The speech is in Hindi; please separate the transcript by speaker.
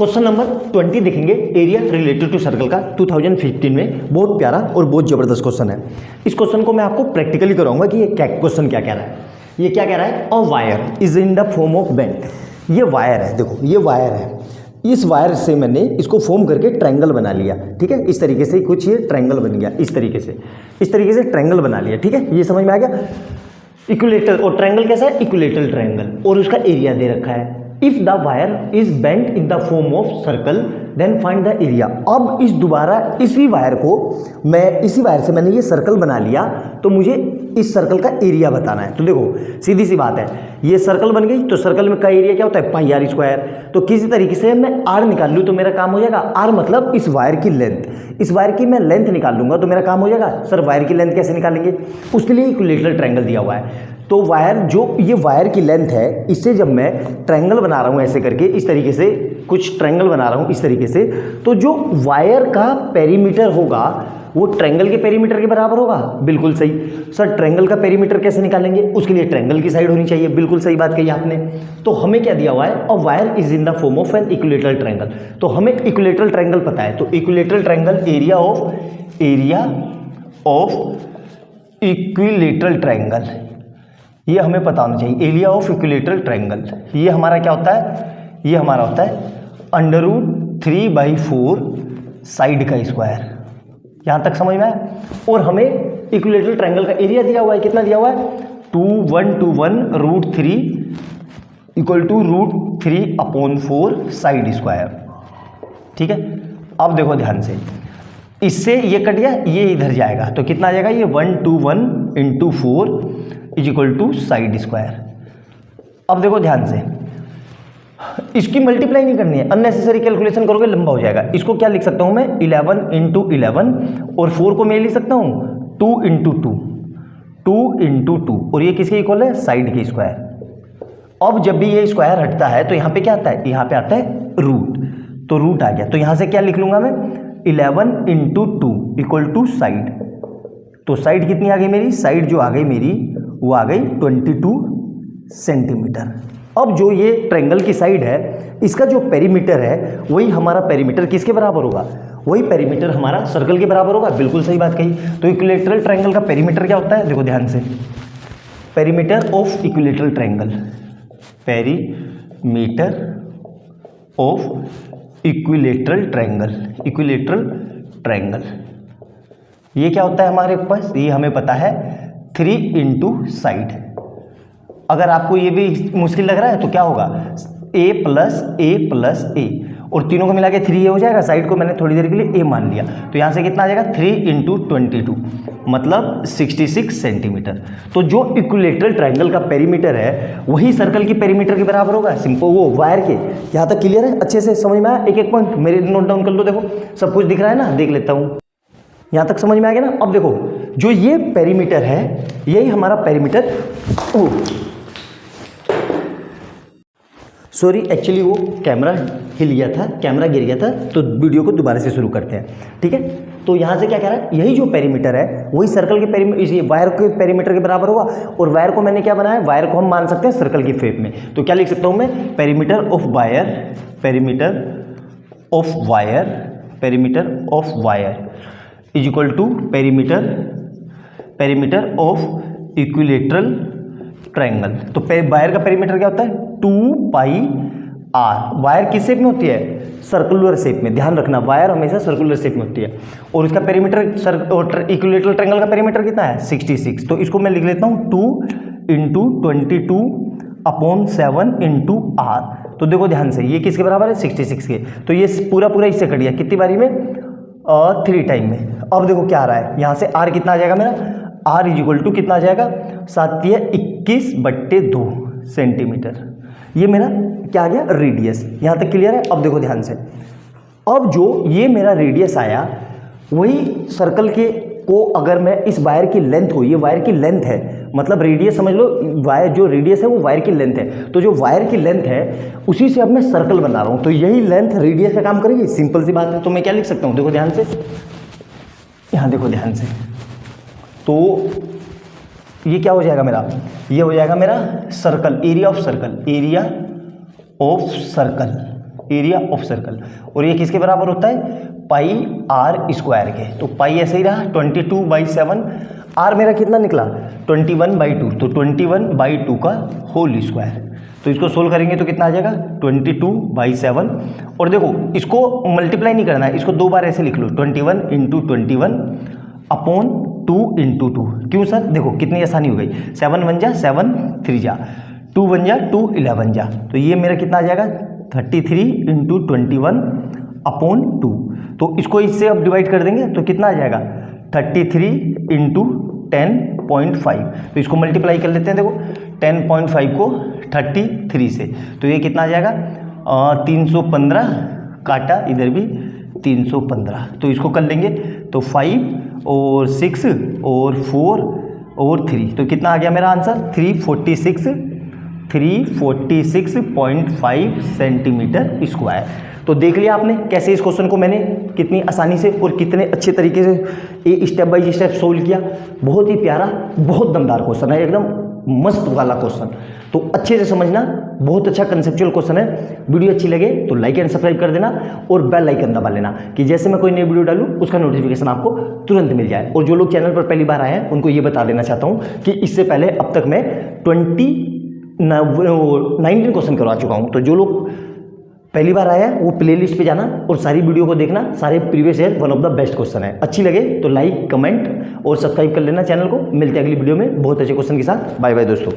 Speaker 1: क्वेश्चन नंबर 20 देखेंगे एरिया रिलेटेड टू सर्कल का 2015 में। बहुत प्यारा और बहुत जबरदस्त क्वेश्चन है। इस क्वेश्चन को मैं आपको प्रैक्टिकली कराऊंगा कि ये क्वेश्चन क्या कह रहा है। ये क्या कह रहा है, a wire is in the form of bend. ये वायर है, देखो ये वायर है, इस वायर से मैंने इसको फॉर्म करके ट्रायंगल बना लिया, ठीक है। इस तरीके से कुछ ये ट्रायंगल बन गया, इस तरीके से ट्रायंगल बना लिया, ठीक है। ये समझ में आ गया। इक्विलेटरल, और ट्रायंगल कैसा है, इक्विलेटरल ट्रायंगल, और उसका एरिया दे रखा है। If the wire is bent in the form of circle then find the area. अब इसी वायर से मैंने ये सर्कल बना लिया, तो मुझे इस सर्कल का एरिया बताना है। तो देखो सीधी सी बात है, ये सर्कल बन गई, तो सर्कल में का एरिया क्या होता है, पाई आर स्क्वायर। तो किसी तरीके से मैं आर निकाल लूँ तो मेरा काम हो जाएगा। आर मतलब इस वायर की लेंथ, इस वायर की मैं लेंथ निकाल लूंगा तो मेरा काम हो जाएगा। सर वायर की लेंथ कैसे निकालेंगे, उसके लिए इक्विलेटरल ट्रायंगल दिया हुआ है। तो ये वायर की लेंथ है, इससे जब मैं ट्रायंगल बना रहा हूँ ऐसे करके, इस तरीके से कुछ ट्रायंगल बना रहा हूँ इस तरीके से, तो जो वायर का पेरीमीटर होगा वो ट्रायंगल के पेरीमीटर के बराबर होगा। बिल्कुल सही। सर ट्रायंगल का पेरीमीटर कैसे निकालेंगे, उसके लिए ट्रायंगल की साइड होनी चाहिए। बिल्कुल सही बात कही आपने। तो हमें क्या दिया हुआ है, a wire is in the form of an equilateral triangle. तो हमें इक्विलेटरल ट्रायंगल पता है, तो equilateral triangle area of equilateral triangle, ये हमें पता होना चाहिए। एरिया ऑफ इक्विलेटरल ट्रायंगल ये हमारा क्या होता है, ये हमारा होता है √3/4 साइड का स्क्वायर। यहां तक समझ में आया। और हमें इक्विलेटरल ट्रायंगल का एरिया दिया हुआ है, कितना दिया हुआ है, 2121 √3 = √3/4 साइड स्क्वायर, ठीक है। अब देखो ध्यान से, इससे ये कट गया, ये इधर जाएगा, तो कितना आ जाएगा, ये 121 × 4 = साइड स्क्वायर। अब देखो ध्यान से, इसकी मल्टीप्लाई नहीं करनी है, अननेसेसरी कैलकुलेशन करोगे लंबा हो जाएगा। इसको क्या लिख सकता हूं मैं, 11 × 11, और 4 को मैं लिख सकता हूं 2 × 2 और ये किसके इक्वल है, साइड के स्क्वायर। अब जब भी ये स्क्वायर हटता है तो यहाँ पे क्या आता है, यहाँ पे आता है रूट, तो रूट आ गया। तो यहाँ से क्या लिख लूंगा मैं, 11 × 2 = साइड। तो साइड कितनी आ गई मेरी, साइड जो आ गई मेरी वो आ गई 22 सेंटीमीटर। अब जो ये ट्रायंगल की साइड है, इसका जो पेरीमीटर है वही हमारा पेरीमीटर किसके बराबर होगा, वही पेरीमीटर हमारा सर्कल के बराबर होगा। बिल्कुल सही बात कही। तो इक्विलेटरल ट्रायंगल का पेरीमीटर क्या होता है, देखो ध्यान से, perimeter of equilateral triangle, perimeter of equilateral triangle ये क्या होता है हमारे पास, ये हमें पता है 3 × साइड। अगर आपको ये भी मुश्किल लग रहा है तो क्या होगा, a+a+a, और तीनों को मिला के 3 हो जाएगा। साइड को मैंने थोड़ी देर के लिए a मान लिया, तो यहाँ से कितना आ जाएगा, 3 × 22 मतलब 66 सेंटीमीटर। तो जो इक्विलेटरल ट्रायंगल का पेरीमीटर है वही सर्कल की पेरीमीटर के बराबर होगा। सिंपल, वो वायर के। यहाँ तक क्लियर है, अच्छे से समझ में आया। एक एक पॉइंट मेरे नोट डाउन कर लो, देखो सब कुछ दिख रहा है ना, देख लेता हूँ। यहाँ तक समझ में आ गया ना। अब देखो जो ये पेरीमीटर है, यही हमारा पेरीमीटर, सॉरी एक्चुअली वो कैमरा हिल गया था, कैमरा गिर गया था, तो वीडियो को दोबारा से शुरू करते हैं, ठीक है। तो यहाँ से क्या कह रहा है, यही जो पेरीमीटर है वही सर्कल के पेरीमीटर, वायर के पेरीमीटर के बराबर होगा। और वायर को मैंने क्या बनाया, वायर को हम मान सकते हैं सर्कल की शेप में। तो क्या लिख सकता हूँ मैं, perimeter of wire = perimeter of equilateral triangle. तो वायर का पेरीमीटर क्या होता है, 2πr। वायर किस शेप में होती है, सर्कुलर शेप में। ध्यान रखना, वायर हमेशा सर्कुलर शेप में होती है। और इसका पेरीमीटर, इक्विलेटरल ट्रायंगल का पेरीमीटर कितना है, 66। तो इसको मैं लिख लेता हूँ 2 × 22/7 × r। तो देखो ध्यान से, ये किसके बराबर है, 66 के। तो ये पूरा इससे कट गया, कितनी बारी में, 3 टाइम में। अब देखो क्या आ रहा है, यहाँ से r कितना आ जाएगा मेरा, r = कितना आ जाएगा, 7 × 21/2 सेंटीमीटर। ये मेरा क्या आ गया, रेडियस। यहाँ तक क्लियर है। अब देखो ध्यान से, अब जो ये मेरा रेडियस आया, वही सर्कल के को अगर मैं इस वायर की लेंथ हो, ये वायर की लेंथ है, मतलब रेडियस समझ लो, वायर जो रेडियस है वो वायर की लेंथ है। तो जो वायर की लेंथ है उसी से अब मैं सर्कल बना रहा हूँ, तो यही लेंथ रेडियस का काम करेगी। सिंपल सी बात है। तो मैं क्या लिख सकता हूँ, देखो ध्यान से, यहाँ देखो ध्यान से, तो ये क्या हो जाएगा मेरा, ये हो जाएगा मेरा circle, area of circle, area of circle, और ये किसके बराबर होता है, पाई आर स्क्वायर के। तो पाई ऐसे ही रहा 22/7, आर मेरा कितना निकला 21/2, तो 21/2 का होल स्क्वायर। तो इसको सोल्व करेंगे तो कितना आ जाएगा 22/7, और देखो इसको मल्टीप्लाई नहीं करना है, इसको दो बार ऐसे लिख लो 21 × 21 अपॉन 2 × 2। क्यों सर, देखो कितनी आसानी हो गई, 7 1 जा 7 3 जा 2 1 जा 2 11 जा, तो ये मेरा कितना आ जाएगा 33 × 21 अपॉन 2। तो इसको इससे अब डिवाइड कर देंगे तो कितना आ जाएगा 33 × 10.5, तो इसको मल्टीप्लाई कर लेते हैं। देखो 10.5 को 33 से, तो ये कितना आ जाएगा 315, काटा इधर भी 315, तो इसको कर लेंगे तो 5 और 6 और 4 और 3, तो कितना आ गया मेरा आंसर 346.5 सेंटीमीटर स्क्वायर। तो देख लिया आपने कैसे इस क्वेश्चन को मैंने कितनी आसानी से और कितने अच्छे तरीके से ये स्टेप बाय स्टेप सोल्व किया। बहुत ही प्यारा, बहुत दमदार क्वेश्चन है, एकदम मस्त वाला क्वेश्चन। तो अच्छे से समझना, बहुत अच्छा कंसेप्चुअल क्वेश्चन है। वीडियो अच्छी लगे तो लाइक एंड सब्सक्राइब कर देना और बेल आइकन दबा लेना कि जैसे मैं कोई नई वीडियो डालूं उसका नोटिफिकेशन आपको तुरंत मिल जाए। और जो लोग चैनल पर पहली बार आए हैं उनको ये बता देना चाहता हूँ कि इससे पहले अब तक मैं 19 क्वेश्चन करवा चुका हूँ। तो जो लोग पहली बार आया है वो प्लेलिस्ट पे जाना और सारी वीडियो को देखना, सारे previous year one of the best question है। अच्छी लगे तो लाइक, कमेंट और सब्सक्राइब कर लेना चैनल को। मिलते हैं अगली वीडियो में बहुत अच्छे क्वेश्चन के साथ। बाय बाय दोस्तों।